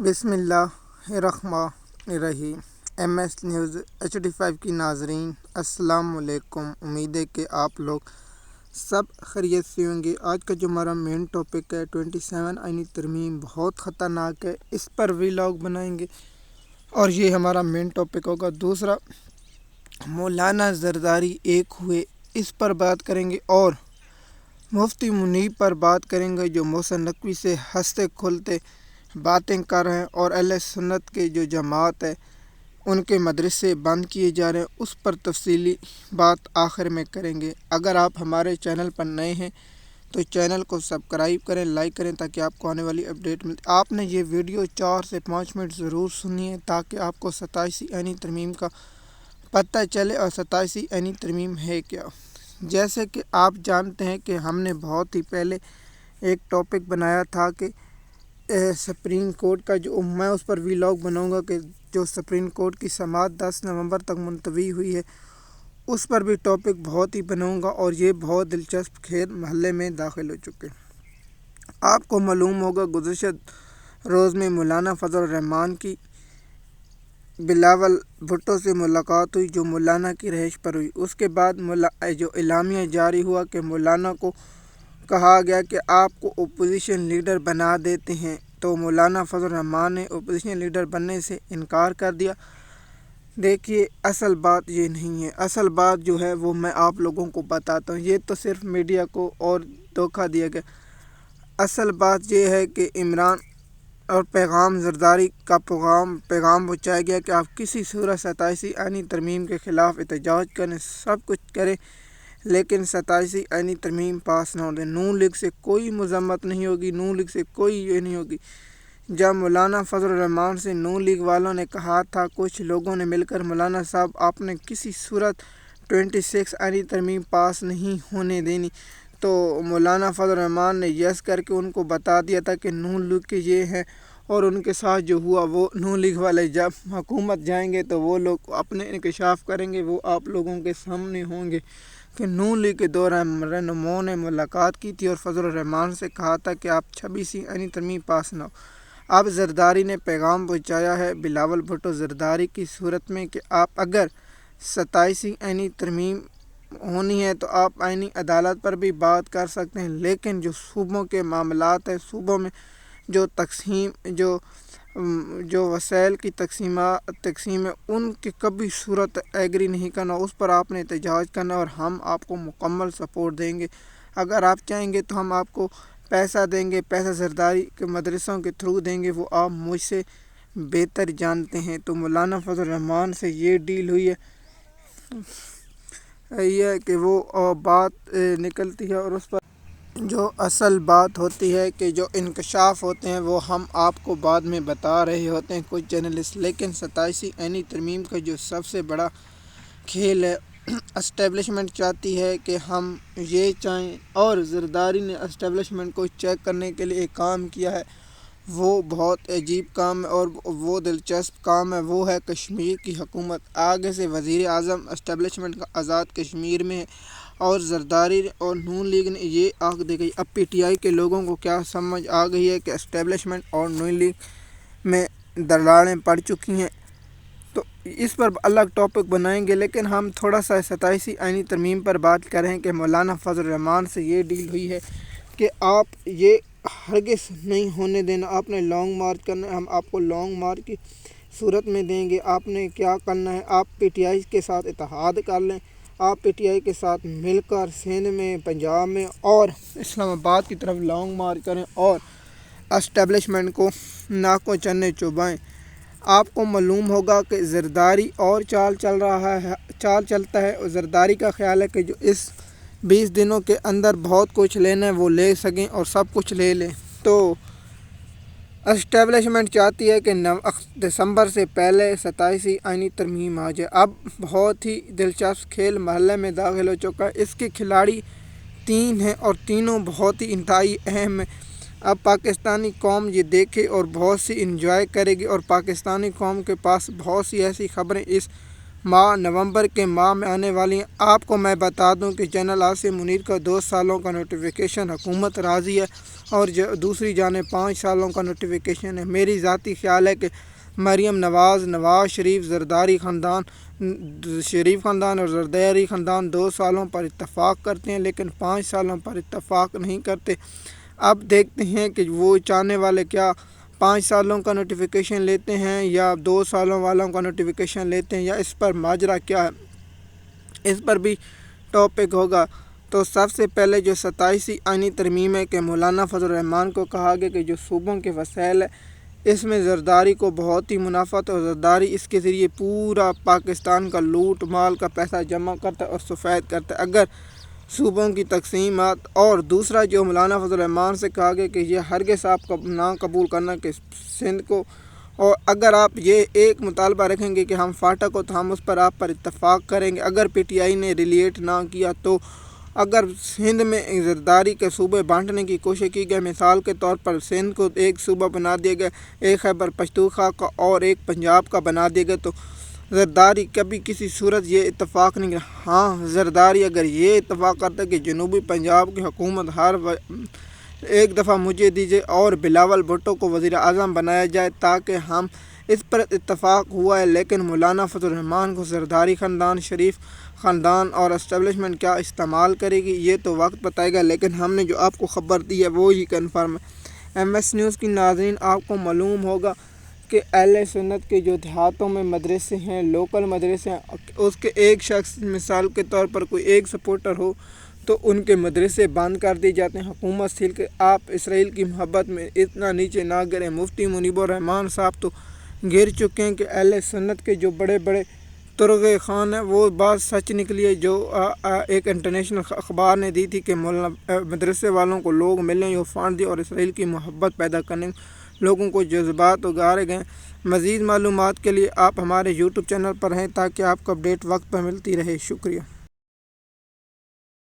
بسم اللہ الرحمن الرحیم۔ ایم ایس نیوز HD5 کی ناظرین السلام علیکم۔ امید ہے کہ آپ لوگ سب خیریت سے ہوں گے۔ آج کا جو ہمارا مین ٹاپک ہے 27 آئینی ترمیم بہت خطرناک ہے، اس پر ویلاگ بنائیں گے اور یہ ہمارا مین ٹاپک ہوگا۔ دوسرا مولانا زرداری ایک ہوئے، اس پر بات کریں گے اور مفتی منیب پر بات کریں گے جو محسن نقوی سے ہنستے کھلتے باتیں کر رہے ہیں اور اہل سنت کے جو جماعت ہے ان کے مدرسے بند کیے جا رہے ہیں، اس پر تفصیلی بات آخر میں کریں گے۔ اگر آپ ہمارے چینل پر نئے ہیں تو چینل کو سبسکرائب کریں، لائک کریں تاکہ آپ کو آنے والی اپڈیٹ ملے۔ آپ نے یہ ویڈیو 4 سے 5 منٹ ضرور سنی ہے تاکہ آپ کو 27 آئینی ترمیم کا پتہ چلے اور 27 آئینی ترمیم ہے کیا۔ جیسے کہ آپ جانتے ہیں کہ ہم نے بہت ہی پہلے ایک ٹاپک بنایا تھا کہ سپریم کورٹ کا جو میں اس پر ویلاگ بناؤں گا کہ جو سپریم کورٹ کی سماعت 10 نومبر تک ملتوی ہوئی ہے، اس پر بھی ٹاپک بہت ہی بناؤں گا اور یہ بہت دلچسپ کھیل محلے میں داخل ہو چکے ہیں۔ آپ کو معلوم ہوگا گزشتہ روز میں مولانا فضل الرحمان کی بلاول بھٹو سے ملاقات ہوئی جو مولانا کی رہائش پر ہوئی۔ اس کے بعد جو اعلامیہ جاری ہوا کہ مولانا کو کہا گیا کہ آپ کو اپوزیشن لیڈر بنا دیتے ہیں، تو مولانا فضل الرحمان نے اپوزیشن لیڈر بننے سے انکار کر دیا۔ دیکھیے اصل بات یہ نہیں ہے، اصل بات جو ہے وہ میں آپ لوگوں کو بتاتا ہوں، یہ تو صرف میڈیا کو اور دھوکہ دیا گیا۔ اصل بات یہ ہے کہ عمران اور پیغام زرداری کا پیغام پہنچایا گیا کہ آپ کسی صورت 27 آئینی ترمیم کے خلاف احتجاج کریں، سب کچھ کریں لیکن 27 آئینی ترمیم پاس نہ ہونے۔ نون لیگ سے کوئی مذمت نہیں ہوگی، نون لیگ سے کوئی یہ نہیں ہوگی۔ جب مولانا فضل الرحمان سے نون لیگ والوں نے کہا تھا، کچھ لوگوں نے مل کر مولانا صاحب آپ نے کسی صورت 26 آئینی ترمیم پاس نہیں ہونے دینی، تو مولانا فضل الرحمان نے یس کر کے ان کو بتا دیا تھا کہ نون لیگ کے یہ ہیں، اور ان کے ساتھ جو ہوا وہ نون لیگ والے جب حکومت جائیں گے تو وہ لوگ اپنے انکشاف کریں گے، وہ آپ لوگوں کے سامنے ہوں گے کہ نون لیگ کے دوران رہنماؤں نے ملاقات کی تھی اور فضل الرحمان سے کہا تھا کہ آپ 26 آئینی ترمیم پاس نہ ہو۔ اب زرداری نے پیغام پہنچایا ہے بلاول بھٹو زرداری کی صورت میں کہ آپ اگر 27 آئینی ترمیم ہونی ہے تو آپ آئینی عدالت پر بھی بات کر سکتے ہیں، لیکن جو صوبوں کے معاملات ہیں، صوبوں میں جو تقسیم جو وسائل کی تقسیم ہے ان کی کبھی صورت ایگری نہیں کرنا، اس پر آپ نے احتجاج کرنا اور ہم آپ کو مکمل سپورٹ دیں گے۔ اگر آپ چاہیں گے تو ہم آپ کو پیسہ دیں گے، پیسہ زرداری کے مدرسوں کے تھرو دیں گے، وہ آپ مجھ سے بہتر جانتے ہیں۔ تو مولانا فضل الرحمان سے یہ ڈیل ہوئی ہے یہ کہ وہ بات نکلتی ہے اور اس پر جو اصل بات ہوتی ہے کہ جو انکشاف ہوتے ہیں وہ ہم آپ کو بعد میں بتا رہے ہوتے ہیں کچھ جرنلسٹ، لیکن 27 آئینی ترمیم کا جو سب سے بڑا کھیل ہے، اسٹیبلشمنٹ چاہتی ہے کہ ہم یہ چاہیں، اور زرداری نے اسٹیبلشمنٹ کو چیک کرنے کے لیے ایک کام کیا ہے، وہ بہت عجیب کام ہے اور وہ دلچسپ کام ہے، وہ ہے کشمیر کی حکومت۔ آگے سے وزیر اعظم اسٹیبلشمنٹ کا آزاد کشمیر میں ہے اور زرداری اور نون لیگ نے یہ آنکھ دے گئی۔ اب PTI کے لوگوں کو کیا سمجھ آ گئی ہے کہ اسٹیبلشمنٹ اور نون لیگ میں دراڑیں پڑ چکی ہیں، تو اس پر الگ ٹاپک بنائیں گے، لیکن ہم تھوڑا سا 27 آئینی ترمیم پر بات کریں کہ مولانا فضل الرحمان سے یہ ڈیل ہوئی ہے کہ آپ یہ ہرگز نہیں ہونے دینا، آپ نے لانگ مارچ کرنا ہے، ہم آپ کو لانگ مارچ کی صورت میں دیں گے۔ آپ نے کیا کرنا ہے، آپ PTI کے ساتھ اتحاد کر لیں، آپ PTI کے ساتھ مل کر سندھ میں، پنجاب میں اور اسلام آباد کی طرف لانگ مارچ کریں اور اسٹیبلشمنٹ کو ناکوں چنے چبائیں۔ آپ کو معلوم ہوگا کہ زرداری اور چال چلتا ہے اور زرداری کا خیال ہے کہ جو اس 20 دنوں کے اندر بہت کچھ لینا ہے وہ لے سکیں اور سب کچھ لے لیں، تو اسٹیبلشمنٹ چاہتی ہے کہ 9 دسمبر سے پہلے 27 آئینی ترمیم آ جائے۔ اب بہت ہی دلچسپ کھیل محلے میں داخل ہو چکا ہے، اس کے کھلاڑی 3 ہیں اور تینوں بہت ہی انتہائی اہم ہیں۔ اب پاکستانی قوم یہ دیکھے اور بہت سی انجوائے کرے گی، اور پاکستانی قوم کے پاس بہت سی ایسی خبریں اس ماہ نومبر کے ماہ میں آنے والی ہیں۔ آپ کو میں بتا دوں کہ جنرل عاصم منیر کا 2 سالوں کا نوٹیفیکیشن حکومت راضی ہے اور دوسری جانب 5 سالوں کا نوٹیفیکیشن ہے۔ میری ذاتی خیال ہے کہ مریم نواز، نواز شریف خاندان اور زرداری خاندان 2 سالوں پر اتفاق کرتے ہیں لیکن 5 سالوں پر اتفاق نہیں کرتے۔ اب دیکھتے ہیں کہ وہ چاہنے والے کیا 5 سالوں کا نوٹیفیکیشن لیتے ہیں یا 2 سالوں والوں کا نوٹیفیکیشن لیتے ہیں، یا اس پر ماجرا کیا ہے، اس پر بھی ٹاپک ہوگا۔ تو سب سے پہلے جو 27ویں آئینی ترمیم ہے کہ مولانا فضل الرحمان کو کہا گیا کہ جو صوبوں کے وسائل ہے اس میں زرداری کو بہت ہی منافع ہے اور زرداری اس کے ذریعے پورا پاکستان کا لوٹ مال کا پیسہ جمع کرتا ہے اور سفید کرتا ہے اگر صوبوں کی تقسیمات۔ اور دوسرا جو مولانا فضل الرحمان سے کہا گیا کہ یہ ہرگز آپ کا نہ قبول کرنا کہ سندھ کو، اور اگر آپ یہ ایک مطالبہ رکھیں گے کہ ہم فاٹک ہو تو ہم اس پر آپ پر اتفاق کریں گے۔ اگر پی ٹی آئی نے ریلیٹ نہ کیا تو اگر سندھ میں زرداری کے صوبے بانٹنے کی کوشش کی گئی، مثال کے طور پر سندھ کو ایک صوبہ بنا دیا گیا، ایک خیبر پختونخوا کا اور ایک پنجاب کا بنا دیا گیا، تو زرداری کبھی کسی صورت یہ اتفاق نہیں کیا۔ ہاں، زرداری اگر یہ اتفاق کرتا ہے کہ جنوبی پنجاب کی حکومت ایک دفعہ مجھے دیجیے اور بلاول بھٹو کو وزیر اعظم بنایا جائے تاکہ ہم اس پر اتفاق ہوا ہے، لیکن مولانا فضل الرحمان کو زرداری خاندان، شریف خاندان اور اسٹیبلشمنٹ کیا استعمال کرے گی یہ تو وقت بتائے گا، لیکن ہم نے جو آپ کو خبر دی ہے وہ ہی کنفرم ہے۔ ایم ایس نیوز کی ناظرین، آپ کو معلوم ہوگا کہ اہل سنت کے جو دیہاتوں میں مدرسے ہیں، لوکل مدرسے ہیں، اس کے ایک شخص مثال کے طور پر کوئی ایک سپورٹر ہو تو ان کے مدرسے بند کر دیے جاتے ہیں۔ حکومت سیل کے آپ اسرائیل کی محبت میں اتنا نیچے نہ گریں۔ مفتی منیب الرحمان صاحب تو گر چکے ہیں کہ اہل سنت کے جو بڑے بڑے ترغے خان ہیں وہ بات سچ نکلی ہے جو ایک انٹرنیشنل اخبار نے دی تھی کہ مدرسے والوں کو لوگ ملیں جو فنڈ دی اور اسرائیل کی محبت پیدا کرنے لوگوں کو جذبات اگارے گئے۔ مزید معلومات کے لیے آپ ہمارے یوٹیوب چینل پر ہیں تاکہ آپ کو اپڈیٹ وقت پر ملتی رہے۔ شکریہ۔